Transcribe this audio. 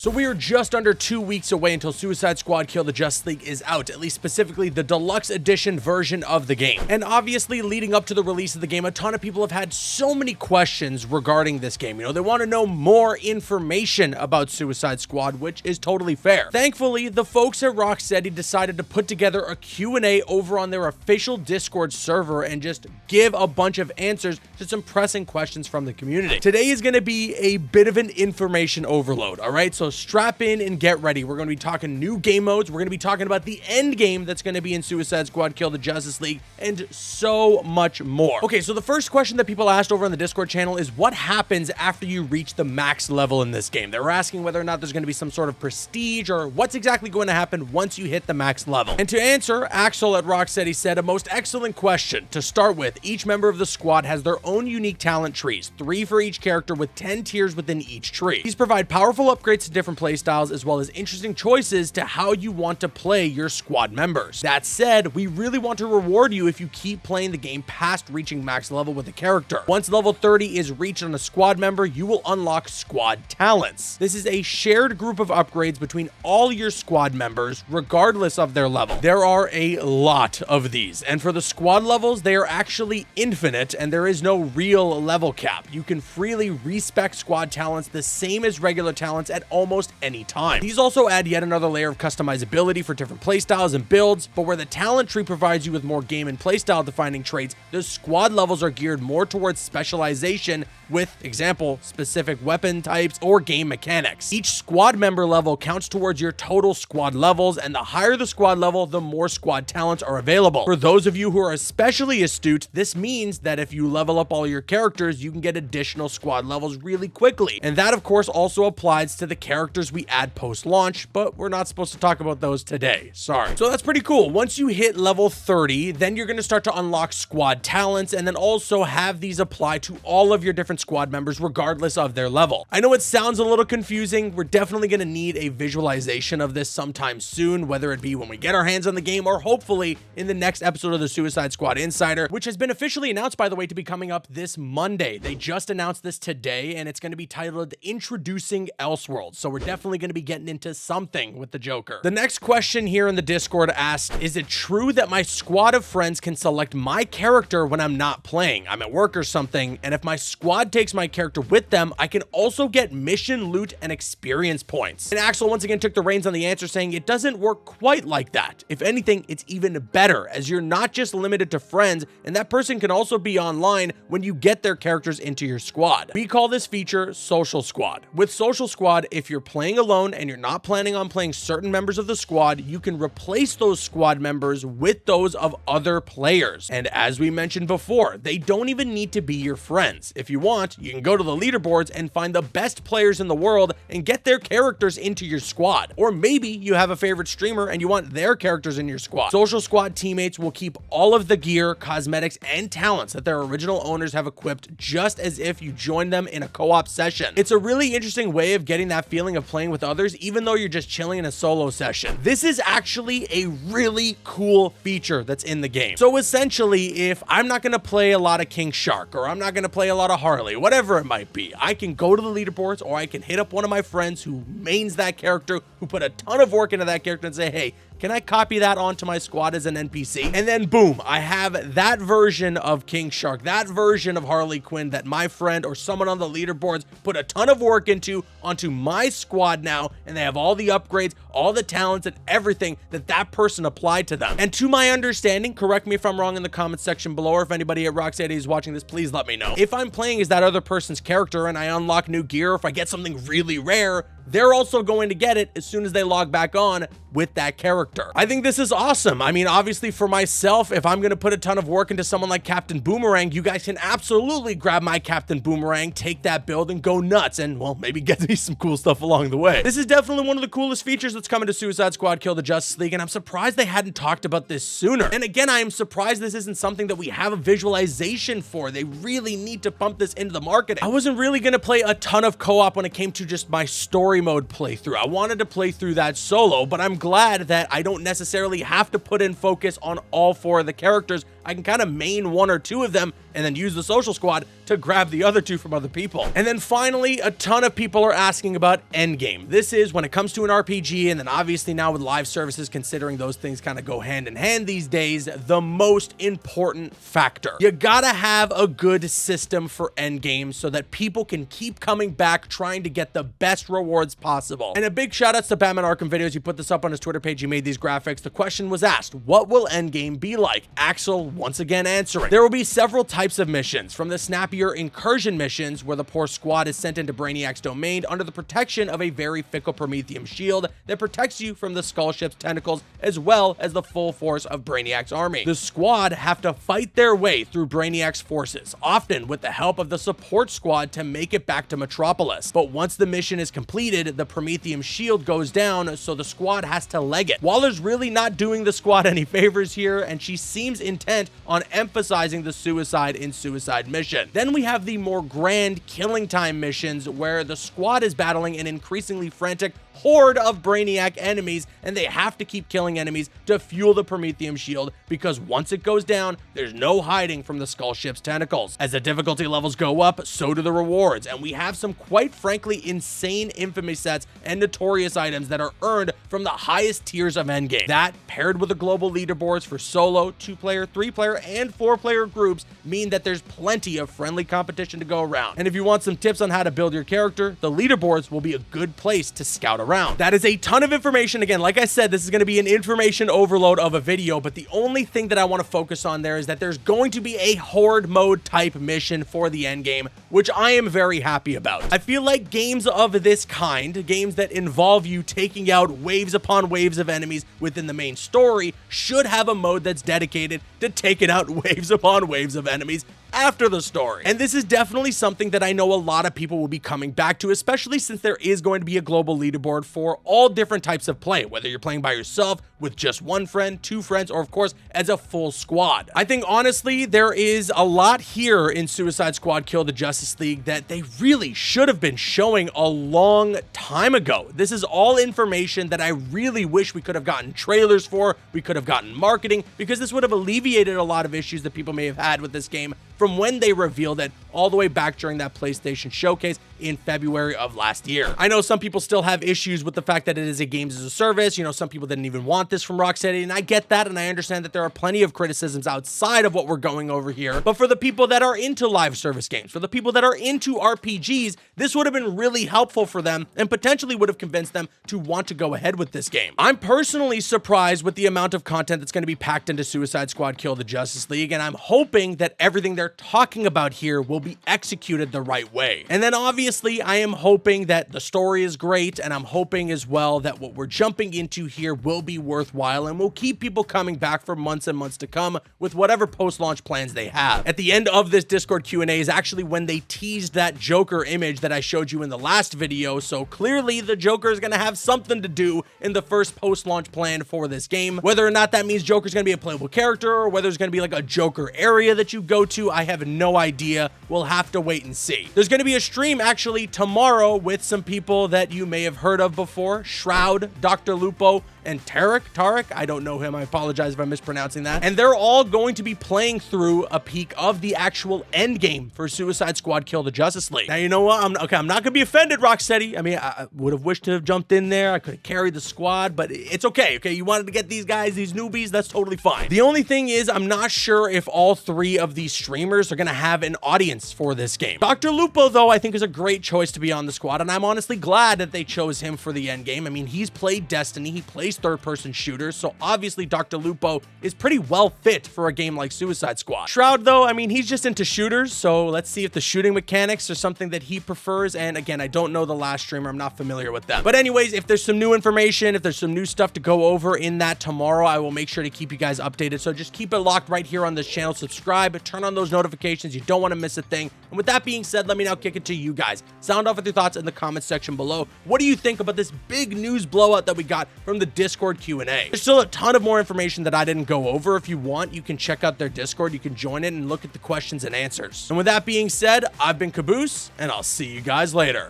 So we are just under 2 weeks away until Suicide Squad Kill the Justice League is out, at least specifically the deluxe edition version of the game. And obviously leading up to the release of the game, a ton of people have had so many questions regarding this game. You know, they want to know more information about Suicide Squad, which is totally fair. Thankfully, the folks at Rocksteady decided to put together a Q&A over on their official Discord server and just give a bunch of answers to some pressing questions from the community. Today is going to be a bit of an information overload, all right? So strap in and get ready. We're going to be talking new game modes. We're going to be talking about the end game that's going to be in Suicide Squad Kill the Justice League and so much more. Okay, so the first question that people asked over on the Discord channel is what happens after you reach the max level in this game? They were asking whether or not there's going to be some sort of prestige or what's exactly going to happen once you hit the max level. And to answer, Axel at Rocksteady said a most excellent question. To start with, each member of the squad has their own unique talent trees, 3 for each character with 10 tiers within each tree. These provide powerful upgrades to different playstyles as well as interesting choices to how you want to play your squad members. That said, we really want to reward you if you keep playing the game past reaching max level with a character. Once level 30 is reached on a squad member, you will unlock squad talents. This is a shared group of upgrades between all your squad members, regardless of their level. There are a lot of these, and for the squad levels, they are actually infinite, and there is no real level cap. You can freely respec squad talents the same as regular talents at almost any time. These also add yet another layer of customizability for different playstyles and builds, but where the talent tree provides you with more game and playstyle defining traits, the squad levels are geared more towards specialization with, example, specific weapon types or game mechanics. Each squad member level counts towards your total squad levels, and the higher the squad level, the more squad talents are available. For those of you who are especially astute, this means that if you level up all your characters, you can get additional squad levels really quickly. And that, of course, also applies to the characters we add post-launch, but we're not supposed to talk about those today. Sorry. So that's pretty cool. Once you hit level 30, then you're going to start to unlock squad talents and then also have these apply to all of your different squad members regardless of their level. I know it sounds a little confusing. We're definitely going to need a visualization of this sometime soon, whether it be when we get our hands on the game or hopefully in the next episode of the Suicide Squad Insider, which has been officially announced, by the way, to be coming up this Monday. They just announced this today, and it's going to be titled Introducing Elseworlds. So we're definitely going to be getting into something with the Joker. The next question here in the Discord asked, is it true that my squad of friends can select my character when I'm not playing? I'm at work or something, and if my squad takes my character with them, I can also get mission loot and experience points. And Axel once again took the reins on the answer, saying it doesn't work quite like that. If anything, it's even better, as you're not just limited to friends, and that person can also be online when you get their characters into your squad. We call this feature Social Squad. With Social Squad, if you're playing alone and you're not planning on playing certain members of the squad, you can replace those squad members with those of other players. And as we mentioned before, they don't even need to be your friends. If you want, you can go to the leaderboards and find the best players in the world and get their characters into your squad. Or maybe you have a favorite streamer and you want their characters in your squad. Social Squad teammates will keep all of the gear, cosmetics, and talents that their original owners have equipped, just as if you joined them in a co-op session. It's a really interesting way of getting that feeling of playing with others, even though you're just chilling in a solo session. This is actually a really cool feature that's in the game. So essentially, if I'm not going to play a lot of King Shark, or I'm not going to play a lot of Harley, whatever it might be, I can go to the leaderboards, or I can hit up one of my friends who mains that character, who put a ton of work into that character, and say, hey, can I copy that onto my squad as an NPC? And then boom, I have that version of King Shark, that version of Harley Quinn that my friend or someone on the leaderboards put a ton of work into onto my squad now, and they have all the upgrades, all the talents, and everything that that person applied to them. And to my understanding, correct me if I'm wrong in the comments section below, or if anybody at Rocksteady is watching this, please let me know. If I'm playing as that other person's character and I unlock new gear, or if I get something really rare, they're also going to get it as soon as they log back on with that character. I think this is awesome. I mean, obviously for myself, if I'm going to put a ton of work into someone like Captain Boomerang, you guys can absolutely grab my Captain Boomerang, take that build and go nuts and, well, maybe get me some cool stuff along the way. This is definitely one of the coolest features that's coming to Suicide Squad Kill the Justice League, and I'm surprised they hadn't talked about this sooner. And again, I am surprised this isn't something that we have a visualization for. They really need to pump this into the marketing. I wasn't really going to play a ton of co-op when it came to just my story mode playthrough. I wanted to play through that solo, but I'm glad that I don't necessarily have to put in focus on all 4 of the characters. I can kind of main one or two of them and then use the social squad to grab the other two from other people. And then finally, a ton of people are asking about Endgame. This is when it comes to an RPG, and then obviously now with live services, considering those things kind of go hand in hand these days, the most important factor. You gotta have a good system for Endgame so that people can keep coming back trying to get the best rewards possible. And a big shout out to Batman Arkham Videos. He put this up on his Twitter page. He made these graphics. The question was asked, what will Endgame be like? Axel once again answering. There will be several types of missions, from the snappier incursion missions where the poor squad is sent into Brainiac's domain under the protection of a very fickle Prometheum shield that protects you from the skull ship's tentacles as well as the full force of Brainiac's army. The squad have to fight their way through Brainiac's forces, often with the help of the support squad to make it back to Metropolis. But once the mission is completed, the Prometheum shield goes down, so the squad has to leg it. Waller's really not doing the squad any favors here, and she seems intent on emphasizing the suicide in suicide mission. Then we have the more grand killing time missions where the squad is battling an increasingly frantic horde of Brainiac enemies, and they have to keep killing enemies to fuel the Prometheum shield, because once it goes down, there's no hiding from the skull ship's tentacles. As the difficulty levels go up, so do the rewards, and we have some quite frankly insane infamy sets and notorious items that are earned from the highest tiers of Endgame. That, paired with the global leaderboards for solo, 2-player, 3-player, and 4-player groups, mean that there's plenty of friendly competition to go around. And if you want some tips on how to build your character, the leaderboards will be a good place to scout around. That is a ton of information. Again, like I said, this is going to be an information overload of a video, but the only thing that I want to focus on there is that there's going to be a horde mode type mission for the Endgame, which I am very happy about. I feel like games of this kind, games that involve you taking out waves upon waves of enemies within the main story, should have a mode that's dedicated to taking out waves upon waves of enemies after the story. And this is definitely something that I know a lot of people will be coming back to, especially since there is going to be a global leaderboard for all different types of play, whether you're playing by yourself, with just one friend, two friends, or of course, as a full squad. I think honestly, there is a lot here in Suicide Squad Kill the Justice League that they really should have been showing a long time ago. This is all information that I really wish we could have gotten trailers for, we could have gotten marketing, because this would have alleviated a lot of issues that people may have had with this game from when they revealed it all the way back during that PlayStation showcase in February of last year. I know some people still have issues with the fact that it is a games as a service. You know, some people didn't even want this from Rocksteady, and I get that, and I understand that there are plenty of criticisms outside of what we're going over here. But for the people that are into live service games, for the people that are into RPGs, this would have been really helpful for them and potentially would have convinced them to want to go ahead with this game. I'm personally surprised with the amount of content that's going to be packed into Suicide Squad Kill the Justice League, and I'm hoping that everything they're talking about here will be executed the right way. And then obviously I am hoping that the story is great, and I'm hoping as well that what we're jumping into here will be worthwhile and will keep people coming back for months and months to come with whatever post-launch plans they have. At the end of this Discord Q&A is actually when they teased that Joker image that I showed you in the last video, so clearly the Joker is going to have something to do in the first post-launch plan for this game. Whether or not that means Joker's going to be a playable character, or whether there's going to be like a Joker area that you go to, I have no idea. We'll have to wait and see. There's going to be a stream actually tomorrow with some people that you may have heard of before: Shroud, Dr. Lupo, and Tarek, I don't know him, I apologize if I'm mispronouncing that. And they're all going to be playing through a peek of the actual end game for Suicide Squad Kill the Justice League. Now, you know what? I'm not going to be offended, Rocksteady. I mean, I would have wished to have jumped in there. I could have carried the squad, but it's okay. Okay, you wanted to get these guys, these newbies, that's totally fine. The only thing is, I'm not sure if all three of these streamers are going to have an audience for this game. Dr. Lupo, though, I think is a great choice to be on the squad, and I'm honestly glad that they chose him for the end game. I mean, he's played Destiny, he plays third-person shooters, so obviously Dr. Lupo is pretty well fit for a game like Suicide Squad. Shroud, though, I mean, he's just into shooters, so let's see if the shooting mechanics are something that he prefers, and again, I don't know the last streamer, I'm not familiar with them. But anyways, if there's some new information, if there's some new stuff to go over in that tomorrow, I will make sure to keep you guys updated, so just keep it locked right here on this channel, subscribe, turn on those notifications, you don't want to miss a thing. And with that being said, let me now kick it to you guys. Sound off with your thoughts in the comments section below. What do you think about this big news blowout that we got from the Discord Q&A? There's still a ton of more information that I didn't go over. If you want, you can check out their Discord, you can join it and look at the questions and answers. And with that being said, I've been Caboose, and I'll see you guys later.